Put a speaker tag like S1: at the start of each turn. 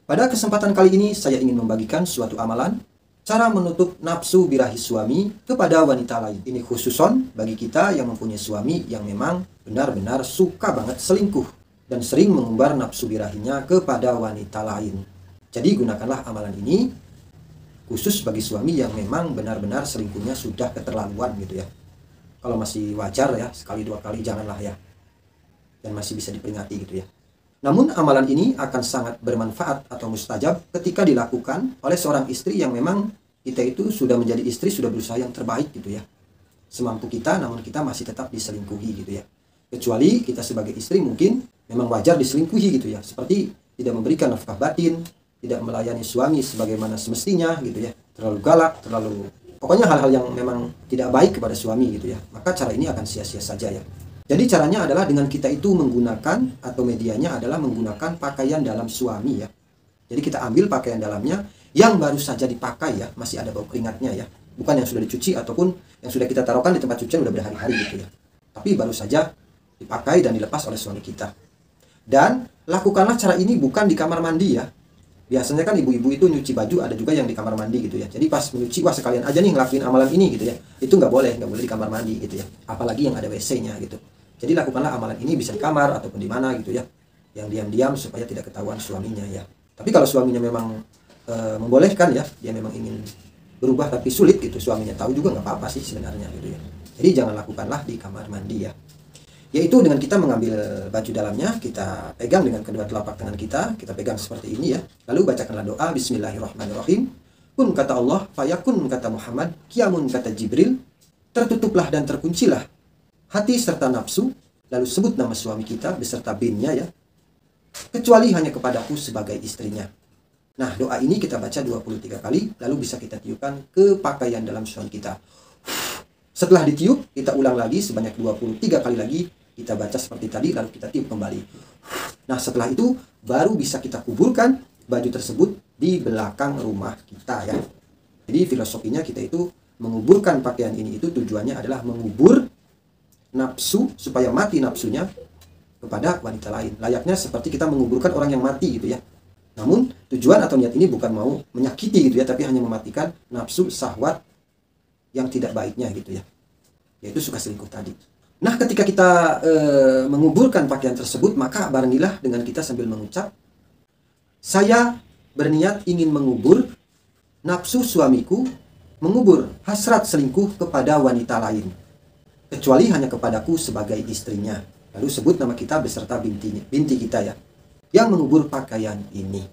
S1: Pada kesempatan kali ini saya ingin membagikan suatu amalan cara menutup nafsu birahi suami kepada wanita lain. Ini khususon bagi kita yang mempunyai suami yang memang benar-benar suka banget selingkuh dan sering mengumbar nafsu birahinya kepada wanita lain. Jadi gunakanlah amalan ini khusus bagi suami yang memang benar-benar selingkuhnya sudah keterlaluan gitu ya. Kalau masih wajar ya, sekali dua kali janganlah ya. Dan masih bisa diperingati gitu ya. Namun amalan ini akan sangat bermanfaat atau mustajab ketika dilakukan oleh seorang istri yang memang kita itu sudah menjadi istri, sudah berusaha yang terbaik gitu ya. Semampu kita, namun kita masih tetap diselingkuhi gitu ya. Kecuali kita sebagai istri mungkin memang wajar diselingkuhi gitu ya. Seperti tidak memberikan nafkah batin, tidak melayani suami sebagaimana semestinya gitu ya. Terlalu galak, pokoknya hal-hal yang memang tidak baik kepada suami gitu ya. Maka cara ini akan sia-sia saja ya. Jadi caranya adalah dengan kita itu menggunakan atau medianya adalah menggunakan pakaian dalam suami ya. Jadi kita ambil pakaian dalamnya yang baru saja dipakai ya, masih ada bau keringatnya ya. Bukan yang sudah dicuci ataupun yang sudah kita taruhkan di tempat cucian udah berhari-hari gitu ya. Tapi baru saja dipakai dan dilepas oleh suami kita. Dan lakukanlah cara ini bukan di kamar mandi ya. Biasanya kan ibu-ibu itu nyuci baju ada juga yang di kamar mandi gitu ya. Jadi pas menyuci, wah sekalian aja nih ngelakuin amalan ini gitu ya. Itu nggak boleh di kamar mandi gitu ya. Apalagi yang ada WC-nya gitu. Jadi lakukanlah amalan ini bisa di kamar ataupun di mana gitu ya. Yang diam-diam supaya tidak ketahuan suaminya ya. Tapi kalau suaminya memang membolehkan ya, dia memang ingin berubah tapi sulit gitu, suaminya tahu juga nggak apa-apa sih sebenarnya gitu ya. Jadi jangan lakukanlah di kamar mandi ya. Yaitu dengan kita mengambil baju dalamnya, kita pegang dengan kedua telapak tangan kita pegang seperti ini ya. Lalu bacakanlah doa Bismillahirrahmanirrahim. Kun kata Allah, fayakun kata Muhammad, kiamun kata Jibril, tertutuplah dan terkuncilah hati serta nafsu, lalu sebut nama suami kita beserta binnya ya, kecuali hanya kepadaku sebagai istrinya. Nah, doa ini kita baca 23 kali, lalu bisa kita tiupkan ke pakaian dalam suami kita. Setelah ditiup, kita ulang lagi sebanyak 23 kali lagi, kita baca seperti tadi, lalu kita tiup kembali. Nah, setelah itu, baru bisa kita kuburkan baju tersebut di belakang rumah kita ya. Jadi filosofinya kita itu menguburkan pakaian ini itu tujuannya adalah mengubur nafsu supaya mati nafsunya kepada wanita lain. Layaknya seperti kita menguburkan orang yang mati gitu ya. Namun tujuan atau niat ini bukan mau menyakiti gitu ya, tapi hanya mematikan nafsu syahwat yang tidak baiknya gitu ya. Yaitu suka selingkuh tadi. Nah, ketika kita menguburkan pakaian tersebut, maka barengilah dengan kita sambil mengucap, saya berniat ingin mengubur nafsu suamiku, mengubur hasrat selingkuh kepada wanita lain, kecuali hanya kepadaku sebagai istrinya. Lalu sebut nama kita beserta binti kita ya, yang mengubur pakaian ini.